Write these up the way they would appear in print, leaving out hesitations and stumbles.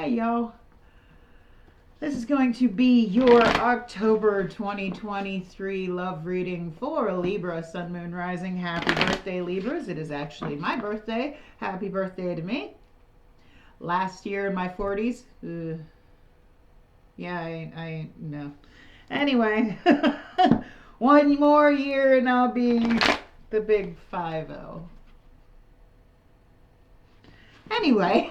Hi, y'all. This is going to be your October 2023 love reading for Libra, Sun, Moon, Rising. Happy birthday, Libras. It is actually my birthday. Happy birthday to me. Last year in my 40s. Yeah, I no. Anyway, one more year and I'll be the big 5-0. Anyway.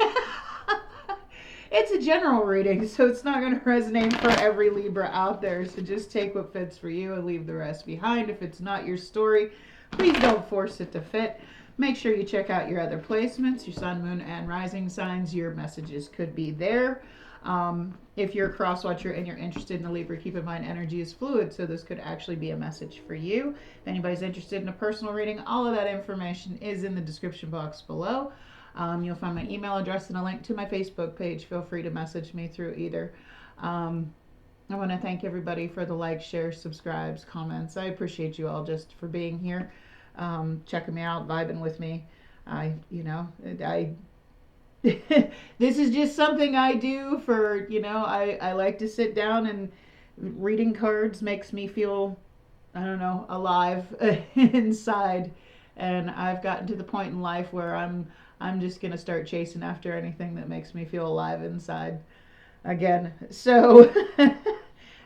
It's a general reading, so it's not going to resonate for every Libra out there. So just take what fits for you and leave the rest behind. If it's not your story, please don't force it to fit. Make sure you check out your other placements, your sun, moon, and rising signs. Your messages could be there. If you're a cross watcher and you're interested in a Libra, keep in mind energy is fluid, so this could actually be a message for you. If anybody's interested in a personal reading, all of that information is in the description box below. You'll find my email address and a link to my Facebook page. Feel free to message me through either. I want to thank everybody for the likes, shares, subscribes, comments. I appreciate you all just for being here, checking me out, vibing with me. This is just something I do for, I like to sit down, and reading cards makes me feel, alive inside. And I've gotten to the point in life where I'm just going to start chasing after anything that makes me feel alive inside again. So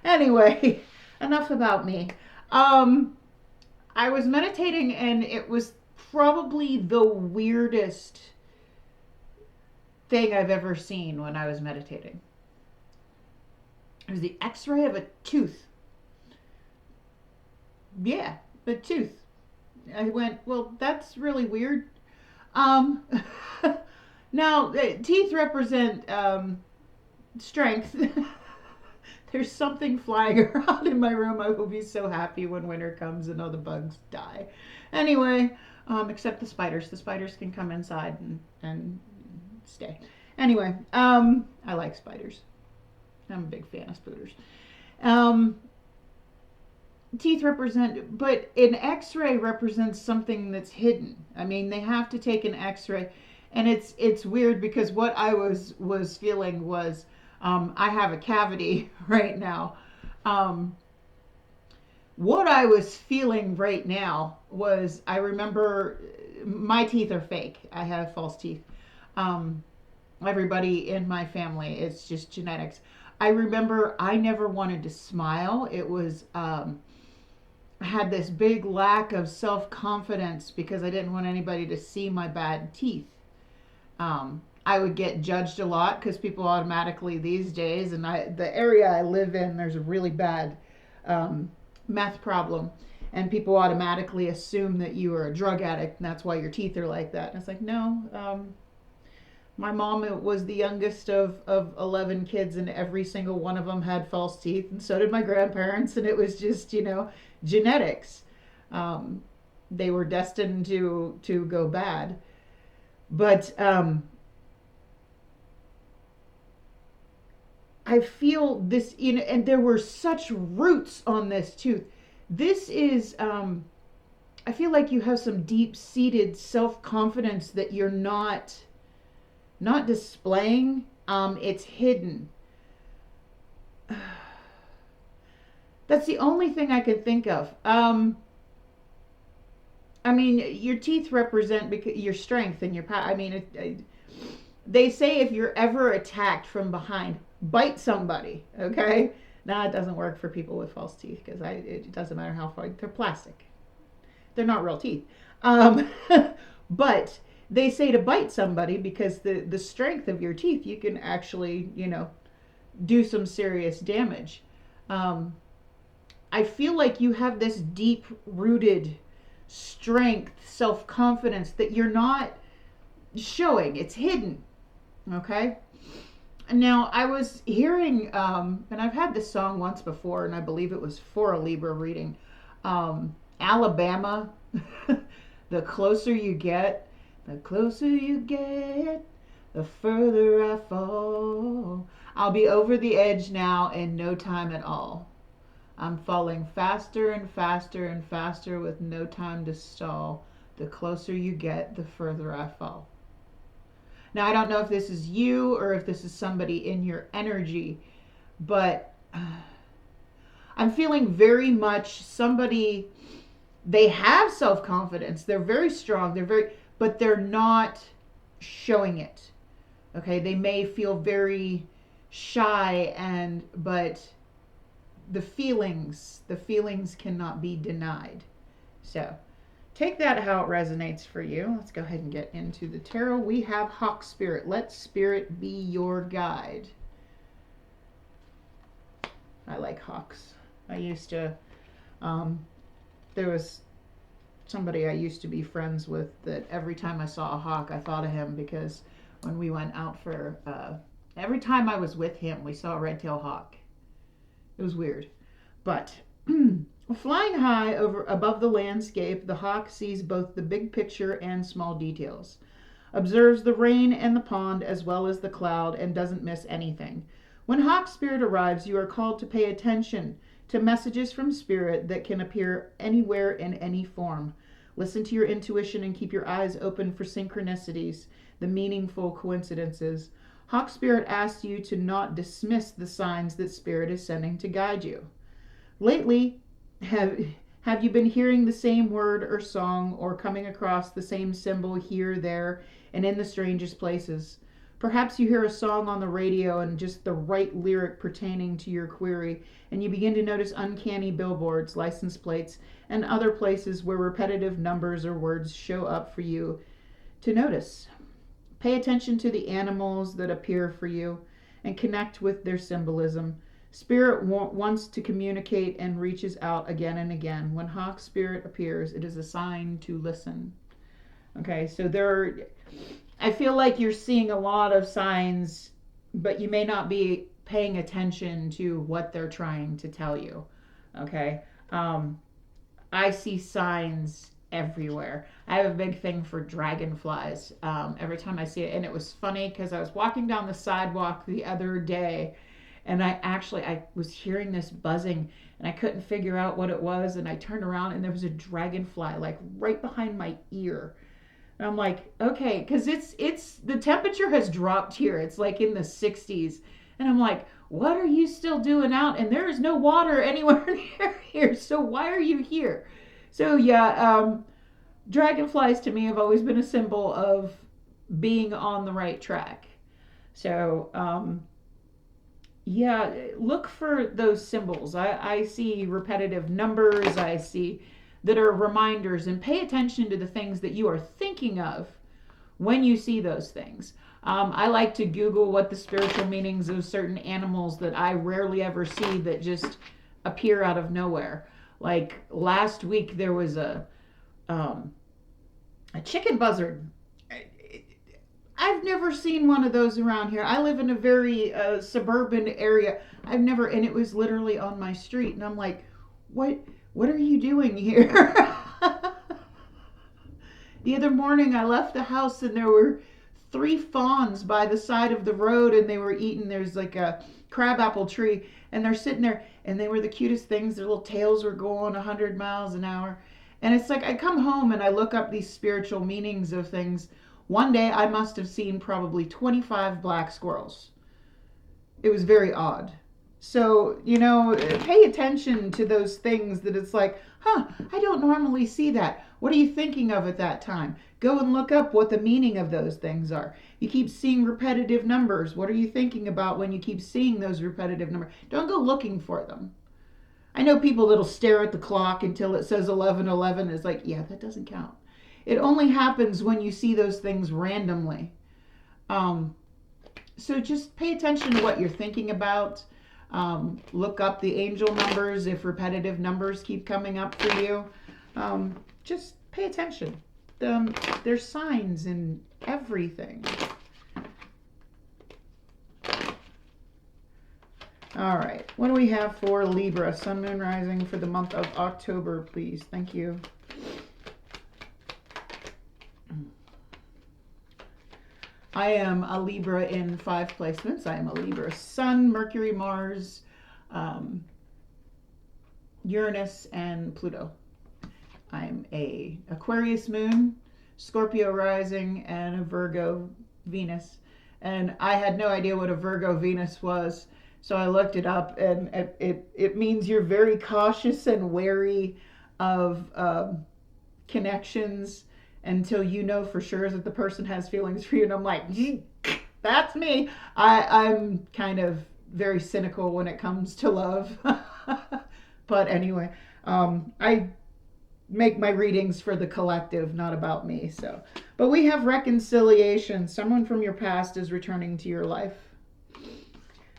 anyway, enough about me. I was meditating and it was probably the weirdest thing I've ever seen when I was meditating. It was the x-ray of a tooth. Yeah, a tooth. I went, well, that's really weird. Now, teeth represent strength. There's something flying around in my room. I will be so happy when winter comes and all the bugs die. Anyway, except the spiders. The spiders can come inside and stay. Anyway, I like spiders. I'm a big fan of spooters. Teeth represent, but an x-ray represents something that's hidden. I mean, they have to take an x-ray, and it's weird because what I was feeling was, I have a cavity right now. What I was feeling right now was, I remember my teeth are fake. I have false teeth. Everybody in my family, it's just genetics. I remember I never wanted to smile. It was, I had this big lack of self-confidence because I didn't want anybody to see my bad teeth. I would get judged a lot because people automatically these days, and the area I live in, there's a really bad meth problem, and people automatically assume that you are a drug addict, and that's why your teeth are like that. And it's like, no. My mom was the youngest of 11 kids, and every single one of them had false teeth, and so did my grandparents, and it was just, genetics. They were destined to go bad. But I feel this, and there were such roots on this tooth. This is, I feel like you have some deep-seated self-confidence that you're not displaying. It's hidden. That's the only thing I could think of. I mean, your teeth represent your strength and your power. I mean, they say if you're ever attacked from behind, bite somebody, okay? Now, it doesn't work for people with false teeth because it doesn't matter how far. They're plastic. They're not real teeth. But they say to bite somebody because the strength of your teeth, you can actually, do some serious damage. I feel like you have this deep-rooted strength, self-confidence that you're not showing. It's hidden, okay? Now, I was hearing, and I've had this song once before, and I believe it was for a Libra reading, Alabama, the closer you get, the further I fall. I'll be over the edge now in no time at all. I'm falling faster and faster and faster with no time to stall. The closer you get, the further I fall. Now, I don't know if this is you or if this is somebody in your energy, but I'm feeling very much somebody, they have self-confidence. They're very strong. But they're not showing it. Okay. They may feel very shy but the feelings cannot be denied. So take that how it resonates for you. Let's go ahead and get into the tarot. We have Hawk Spirit. Let Spirit be your guide. I like hawks. I used to, there was somebody I used to be friends with that every time I saw a hawk, I thought of him, because when we went out for, every time I was with him, we saw a red-tailed hawk. It was weird. But flying high above the landscape, the hawk sees both the big picture and small details, observes the rain and the pond as well as the cloud, and doesn't miss anything. When Hawk Spirit arrives, you are called to pay attention to messages from Spirit that can appear anywhere in any form. Listen to your intuition and keep your eyes open for synchronicities, the meaningful coincidences. Hawk Spirit asks you to not dismiss the signs that Spirit is sending to guide you. Lately, have you been hearing the same word or song, or coming across the same symbol here, there, and in the strangest places? Perhaps you hear a song on the radio and just the right lyric pertaining to your query, and you begin to notice uncanny billboards, license plates, and other places where repetitive numbers or words show up for you to notice. Pay attention to the animals that appear for you and connect with their symbolism. Spirit wants to communicate and reaches out again and again. When Hawk Spirit appears, it is a sign to listen. Okay, so I feel like you're seeing a lot of signs, but you may not be paying attention to what they're trying to tell you. Okay, I see signs everywhere. I have a big thing for dragonflies. Every time I see it, and it was funny because I was walking down the sidewalk the other day, and I was hearing this buzzing, and I couldn't figure out what it was, and I turned around and there was a dragonfly like right behind my ear. And I'm like, okay, because it's the temperature has dropped here. It's like in the 60s. And I'm like, what are you still doing out? And there is no water anywhere near here. So why are you here? So yeah, dragonflies to me have always been a symbol of being on the right track. So yeah, look for those symbols. I see repetitive numbers. I see that are reminders, and pay attention to the things that you are thinking of when you see those things. I like to Google what the spiritual meanings of certain animals that I rarely ever see that just appear out of nowhere. Like last week there was a chicken buzzard. I've never seen one of those around here. I live in a very suburban area. And it was literally on my street, and I'm like, what are you doing here? The other morning I left the house and there were 3 fawns by the side of the road, and they were eating, there's like a crabapple tree, and they're sitting there, and they were the cutest things. Their little tails were going 100 miles an hour. And it's like I come home and I look up these spiritual meanings of things. One day I must have seen probably 25 black squirrels. It was very odd. So, pay attention to those things that it's like, I don't normally see that. What are you thinking of at that time? Go and look up what the meaning of those things are. You keep seeing repetitive numbers. What are you thinking about when you keep seeing those repetitive numbers? Don't go looking for them. I know people that'll stare at the clock until it says 11:11. It's like, yeah, that doesn't count. It only happens when you see those things randomly. So just pay attention to what you're thinking about. Look up the angel numbers if repetitive numbers keep coming up for you. Just pay attention. There's signs in everything. All right. What do we have for Libra? Sun, Moon, Rising for the month of October, please. Thank you. I am a Libra in 5 placements. I am a Libra Sun, Mercury, Mars, Uranus, and Pluto. I'm a Aquarius Moon, Scorpio Rising, and a Virgo Venus. And I had no idea what a Virgo Venus was. So I looked it up, and it means you're very cautious and wary of connections until you know for sure that the person has feelings for you. And I'm like, that's me. I'm kind of very cynical when it comes to love. But anyway, I make my readings for the collective, not about me. So, but we have reconciliation. Someone from your past is returning to your life.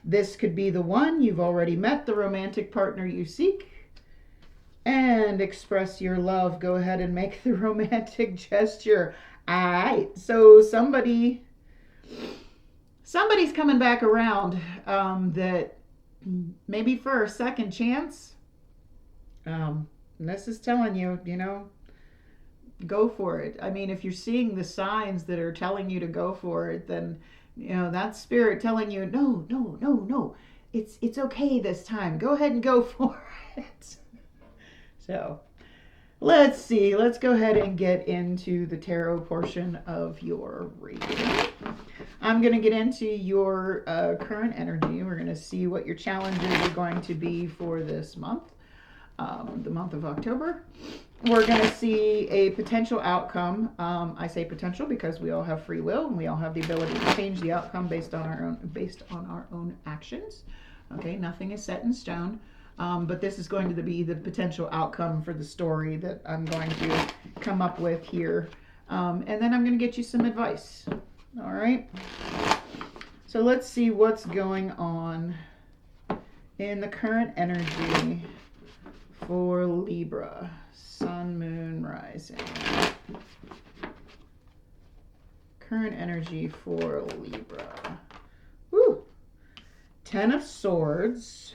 This could be the one. You've already met the romantic partner you seek. And express your love. Go ahead and make the romantic gesture. All right. So somebody's coming back around that maybe for a second chance. This is telling you, go for it. I mean, if you're seeing the signs that are telling you to go for it, then, that's spirit telling you, no. It's okay this time. Go ahead and go for it. So let's see. Let's go ahead and get into the tarot portion of your reading. I'm going to get into your current energy. We're going to see what your challenges are going to be for this month, the month of October. We're going to see a potential outcome. I say potential because we all have free will and we all have the ability to change the outcome based on our own actions. Okay, nothing is set in stone. But this is going to be the potential outcome for the story that I'm going to come up with here. And then I'm going to get you some advice. All right. So let's see what's going on in the current energy for Libra. Sun, moon, rising. Current energy for Libra. Woo! 10 of Swords.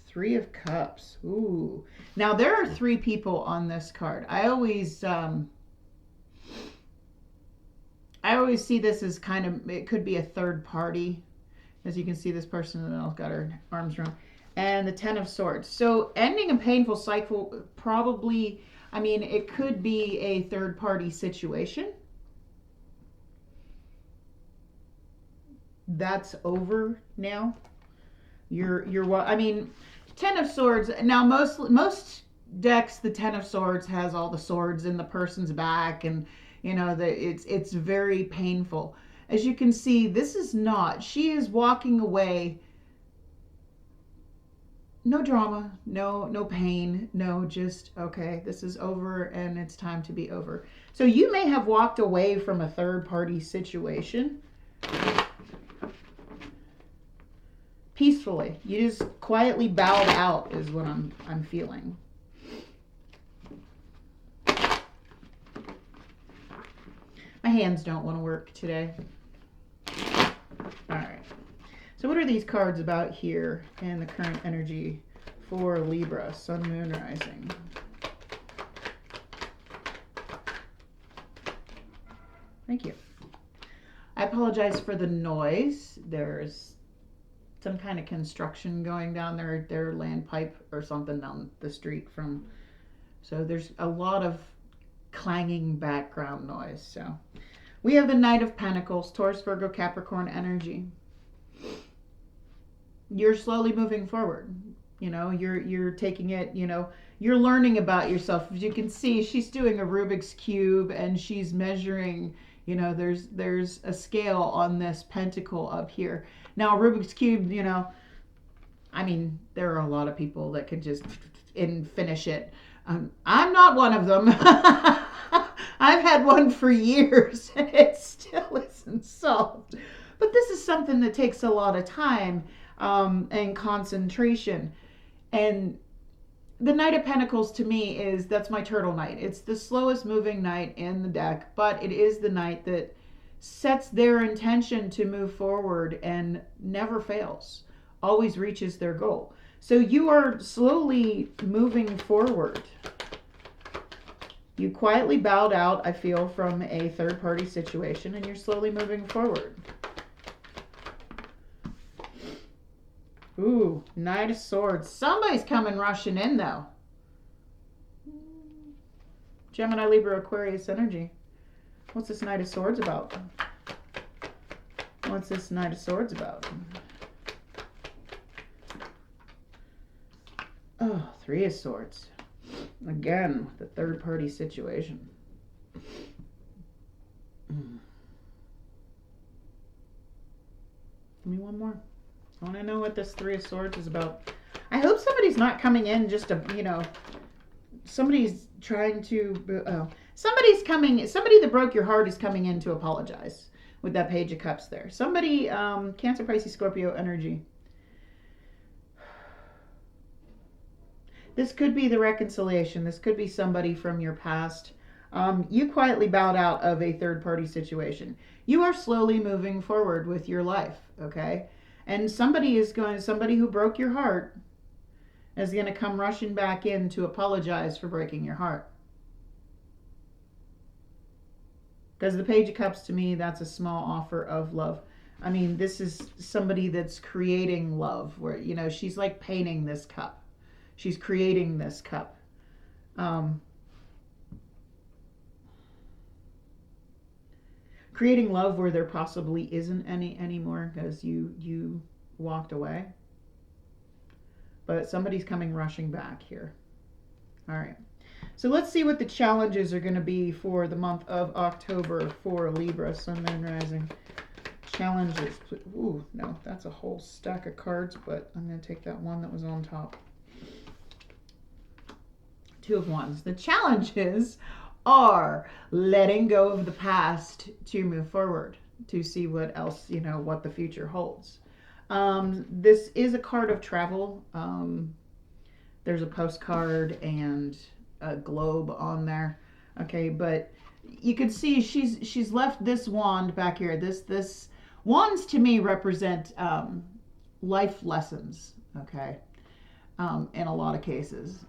3 of Cups. Ooh. Now there are 3 people on this card. I always see this as kind of, it could be a third party. As you can see, this person has got her arms around. And the 10 of Swords. So ending a painful cycle, probably, I mean, it could be a third party situation. That's over now. I mean, 10 of Swords. Now, most decks, the 10 of Swords has all the swords in the person's back, and it's very painful. As you can see, this is not. She is walking away. No drama, no pain, no, just okay. This is over, and it's time to be over. So you may have walked away from a third-party situation peacefully. You just quietly bowed out is what I'm feeling. My hands don't want to work today. All right. So what are these cards about here in the current energy for Libra, Sun, Moon, Rising? Thank you. I apologize for the noise. There's some kind of construction going down their land pipe or something down the street so there's a lot of clanging background noise. So we have the Knight of Pentacles, Taurus, Virgo, Capricorn energy. You're slowly moving forward. You're taking it, you're learning about yourself. As you can see, she's doing a Rubik's Cube and she's measuring, there's a scale on this pentacle up here. Now, Rubik's Cube, I mean, there are a lot of people that could just finish it. I'm not one of them. I've had one for years and it still isn't solved. But this is something that takes a lot of time and concentration. And the Knight of Pentacles to me that's my turtle knight. It's the slowest moving knight in the deck, but it is the knight that sets their intention to move forward and never fails, always reaches their goal. So you are slowly moving forward. You quietly bowed out, I feel, from a third-party situation, and you're slowly moving forward. Ooh, Knight of Swords. Somebody's coming rushing in, though. Gemini, Libra, Aquarius energy. What's this Knight of Swords about? What's this Knight of Swords about? Oh, Three of Swords. Again, the third party situation. Give me one more. I want to know what this Three of Swords is about. I hope somebody's not coming in just to, you know, somebody's trying to, somebody that broke your heart is coming in to apologize with that Page of Cups there. Somebody, Cancer, Pisces, Scorpio energy. This could be the reconciliation. This could be somebody from your past. You quietly bowed out of a third-party situation. You are slowly moving forward with your life, okay? And somebody who broke your heart is going to come rushing back in to apologize for breaking your heart. Because the Page of Cups, to me, that's a small offer of love. I mean, this is somebody that's creating love, where, you know, she's like painting this cup. She's creating this cup. Creating love where there possibly isn't any anymore because you walked away. But somebody's coming rushing back here. All right. So let's see what the challenges are going to be for the month of October for Libra, Sun, Moon, Rising. Challenges. Ooh, no, that's a whole stack of cards, but I'm going to take that one that was on top. Two of Wands. The challenges are letting go of the past to move forward, to see what else, you know, what the future holds. This is a card of travel. There's a postcard and a globe on there. Okay, but you can see she's left this wand back here. This wands to me represent life lessons, okay, in a lot of cases.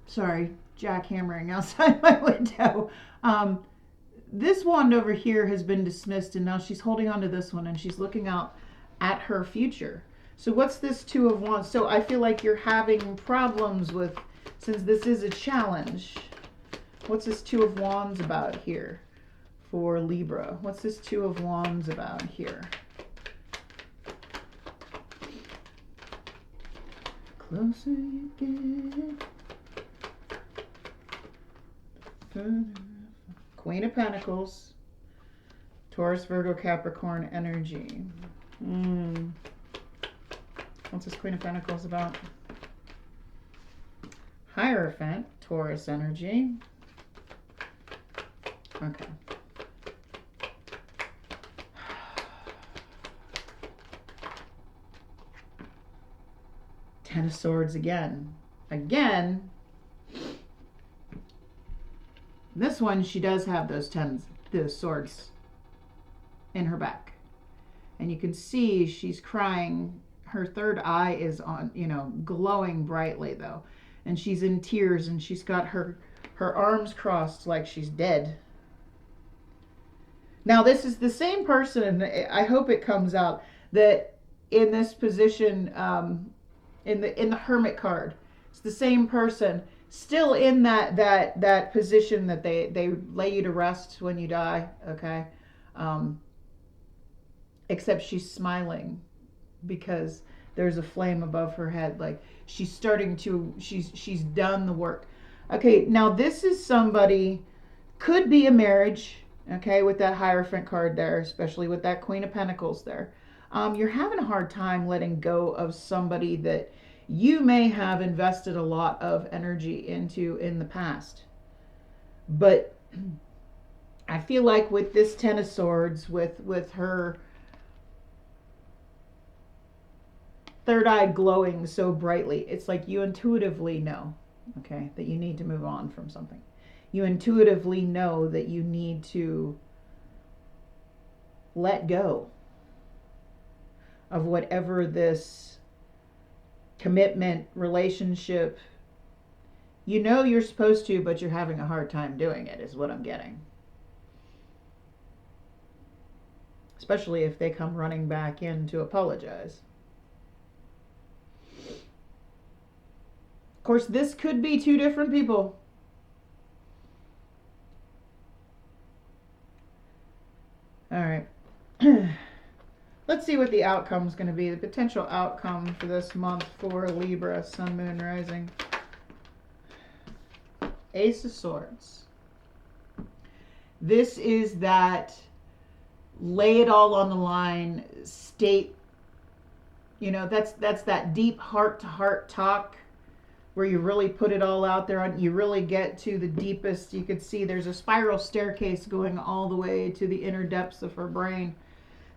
Sorry, jackhammering outside my window. This wand over here has been dismissed, and now she's holding on to this one, and she's looking out at her future. So what's this Two of Wands? So I feel like you're having problems with, since this is a challenge, what's this Two of Wands about here for Libra? What's this Two of Wands about here? Closer you get. Queen of Pentacles, Taurus, Virgo, Capricorn energy. What's this Queen of Pentacles about? Hierophant, Taurus energy. Okay. Ten of Swords again. Again. This one, she does have those swords in her back. And you can see she's crying. Her third eye is on, you know, glowing brightly though. And she's in tears, and she's got her arms crossed like she's dead. Now this is the same person, and I hope it comes out, that in this position, in the Hermit card, it's the same person. Still in that position that they lay you to rest when you die, okay? Except she's smiling because there's a flame above her head. Like she's starting to, she's done the work. Okay, now this is somebody, could be a marriage, okay, with that Hierophant card there, especially with that Queen of Pentacles there. You're having a hard time letting go of somebody that you may have invested a lot of energy into in the past. But I feel like with this Ten of Swords, with her third eye glowing so brightly, it's like you intuitively know, okay, that you need to move on from something. You intuitively know that you need to let go of whatever this commitment, relationship, you know you're supposed to, but you're having a hard time doing it, is what I'm getting. Especially if they come running back in to apologize. Of course, this could be two different people. All right. Let's see what the outcome is going to be. The potential outcome for this month for Libra, Sun, Moon, Rising. Ace of Swords. This is that lay it all on the line, state, you know, that's that deep heart-to-heart talk where you really put it all out there. You really get to the deepest. You could see there's a spiral staircase going all the way to the inner depths of her brain.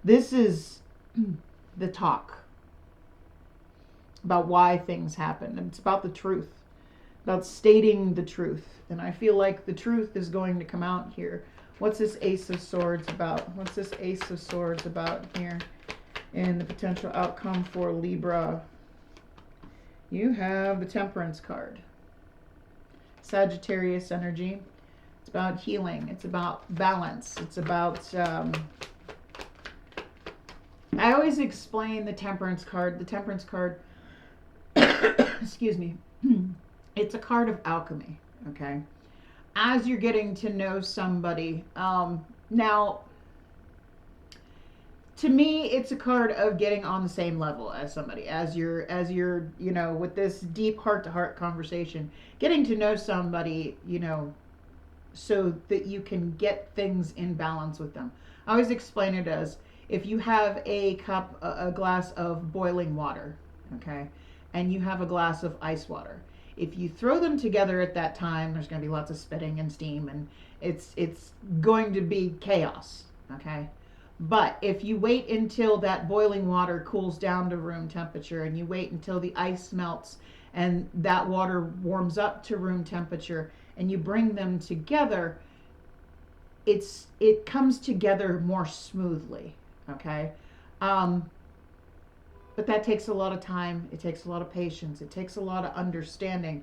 This is the talk about why things happen. It's about the truth, about stating the truth. And I feel like the truth is going to come out here. What's this Ace of Swords about? What's this Ace of Swords about here in the potential outcome for Libra? You have the Temperance card. Sagittarius energy. It's about healing. It's about balance. It's about... I always explain the Temperance card. The Temperance card, excuse me, it's a card of alchemy, okay? As you're getting to know somebody, now, to me, it's a card of getting on the same level as somebody, as you're, you know, with this deep heart-to-heart conversation, getting to know somebody, you know, so that you can get things in balance with them. I always explain it as, if you have a glass of boiling water, okay, and you have a glass of ice water, if you throw them together at that time, there's going to be lots of spitting and steam, and it's going to be chaos, okay? But if you wait until that boiling water cools down to room temperature, and you wait until the ice melts and that water warms up to room temperature, and you bring them together, it comes together more smoothly. Okay, but that takes a lot of time. It takes a lot of patience. It takes a lot of understanding.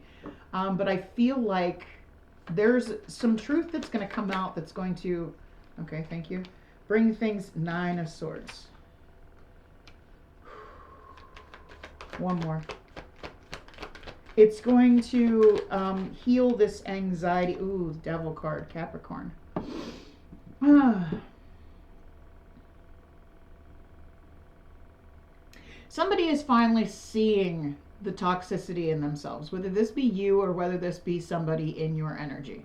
But I feel like there's some truth that's going to come out that's going to, okay, thank you, bring things. Nine of Swords. One more. It's going to heal this anxiety. Ooh, Devil card, Capricorn. Somebody is finally seeing the toxicity in themselves, whether this be you or whether this be somebody in your energy.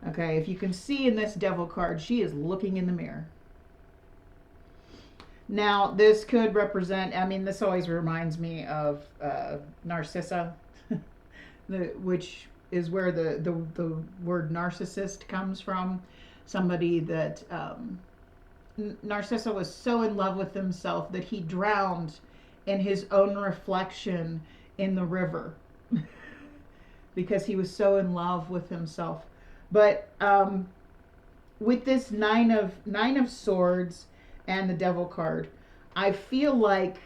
Okay, if you can see in this Devil card, she is looking in the mirror. Now, this could represent, I mean, this always reminds me of Narcissa, which is where the word narcissist comes from. Somebody that, Narcissa was so in love with himself that he drowned in his own reflection in the river because he was so in love with himself. But with this nine of Swords and the Devil card, I feel like,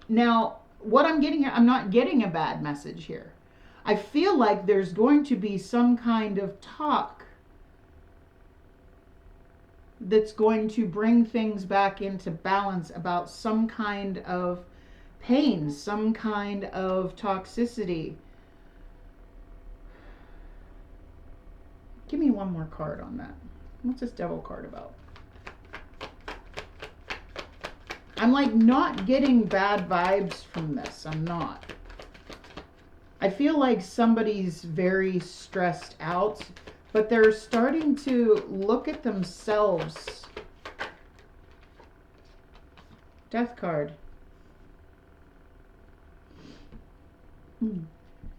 now what I'm getting here, I'm not getting a bad message here. I feel like there's going to be some kind of talk that's going to bring things back into balance about some kind of pain, some kind of toxicity. Give me one more card on that. What's this Devil card about? I'm like not getting bad vibes from this. I'm not. I feel like somebody's very stressed out, but they're starting to look at themselves. Death card.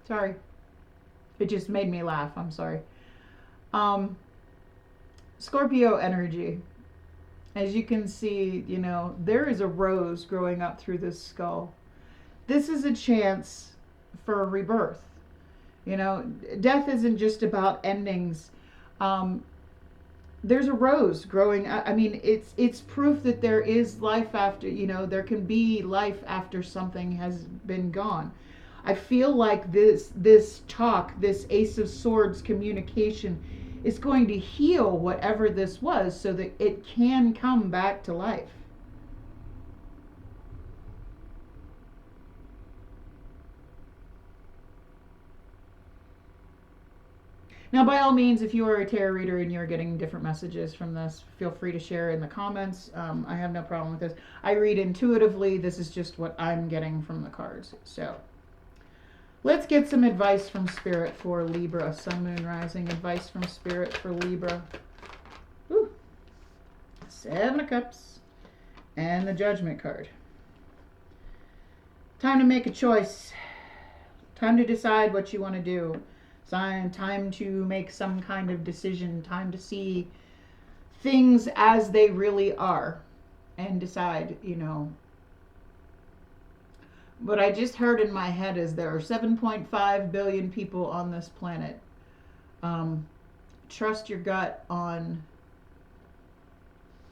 Sorry. It just made me laugh. I'm sorry. Scorpio energy. As you can see, you know, there is a rose growing up through this skull. This is a chance for a rebirth. You know, death isn't just about endings. There's a rose growing. I mean, it's proof that there is life after, you know, there can be life after something has been gone. I feel like this talk, this Ace of Swords communication is going to heal whatever this was so that it can come back to life. Now, by all means, if you are a tarot reader and you're getting different messages from this, feel free to share in the comments. I have no problem with this. I read intuitively. This is just what I'm getting from the cards. So let's get some advice from Spirit for Libra. Sun, Moon, Rising. Advice from Spirit for Libra. Ooh. 7 of Cups. And the Judgment card. Time to make a choice. Time to decide what you want to do. Time to make some kind of decision. Time to see things as they really are and decide, you know. What I just heard in my head is there are 7.5 billion people on this planet. Trust your gut on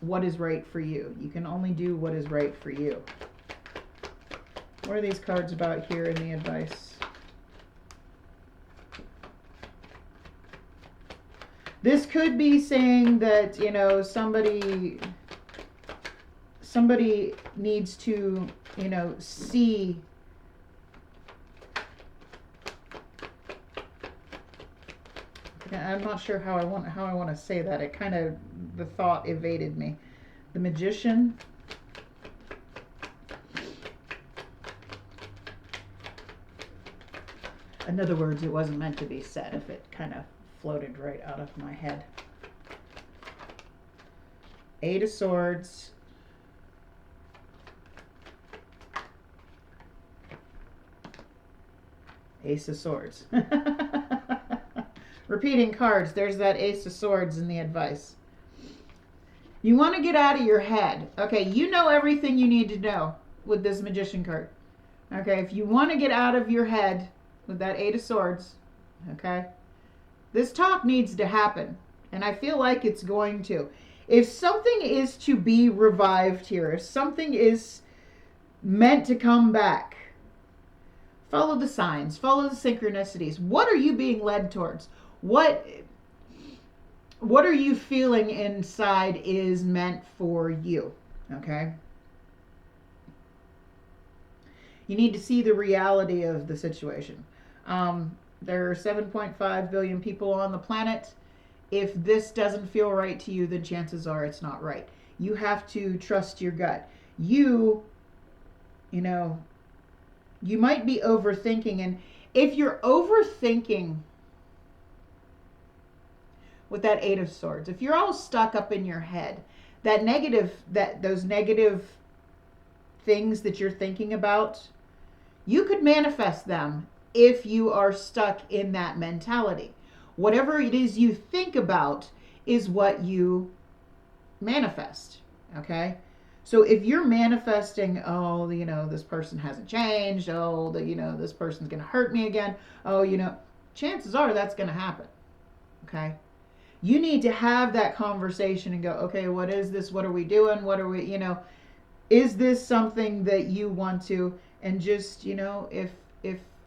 what is right for you. You can only do what is right for you. What are these cards about here in the advice? This could be saying that, you know, somebody needs to, you know, see I'm not sure how I want to say that. It kind of, the thought evaded me. The Magician. In other words, it wasn't meant to be said if it kind of floated right out of my head. 8 of Swords. Ace of Swords. Repeating cards. There's that Ace of Swords in the advice. You want to get out of your head. Okay, you know everything you need to know with this Magician card. Okay, if you want to get out of your head with that 8 of Swords, okay, this talk needs to happen. And I feel like it's going to. If something is to be revived here, if something is meant to come back, follow the signs, follow the synchronicities. What are you being led towards? What are you feeling inside is meant for you? Okay? You need to see the reality of the situation. There are 7.5 billion people on the planet. If this doesn't feel right to you, then chances are it's not right. You have to trust your gut. You know, you might be overthinking. And if you're overthinking with that 8 of Swords, if you're all stuck up in your head, those negative things that you're thinking about, you could manifest them if you are stuck in that mentality. Whatever it is you think about is what you manifest. Okay? So if you're manifesting, oh, you know, this person hasn't changed, oh, you know, this person's going to hurt me again, oh, you know, chances are that's going to happen. Okay? You need to have that conversation and go, okay, what is this? What are we doing? What are we, you know, is this something that you want to, and just, you know, if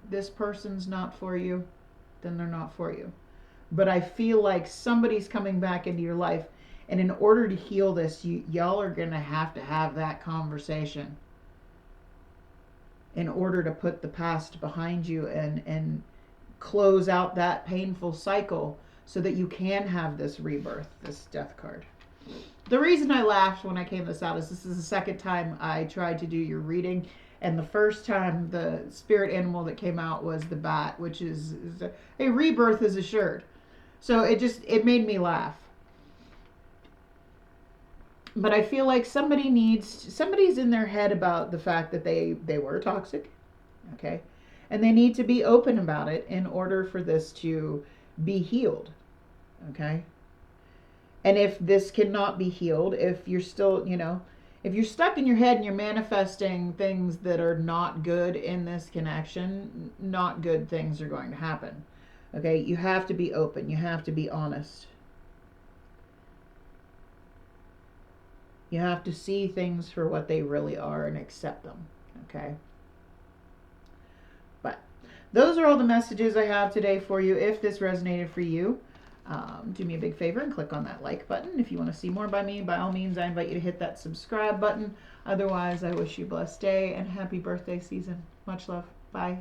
this person's not for you, then they're not for you. But I feel like somebody's coming back into your life, and in order to heal this, y'all are going to have that conversation in order to put the past behind you and close out that painful cycle so that you can have this rebirth, this Death card. The reason I laughed when I came this out is this is the second time I tried to do your reading. And the first time the spirit animal that came out was the bat, which is a rebirth is assured. So it made me laugh. But I feel like somebody's in their head about the fact that they were toxic. Okay. And they need to be open about it in order for this to be healed. Okay. And if this cannot be healed, if you're still, you know, if you're stuck in your head and you're manifesting things that are not good in this connection, not good things are going to happen. Okay, you have to be open. You have to be honest. You have to see things for what they really are and accept them. Okay. But those are all the messages I have today for you. If this resonated for you, do me a big favor and click on that like button. If you want to see more by me, by all means, I invite you to hit that subscribe button. Otherwise, I wish you a blessed day and happy birthday season. Much love. Bye.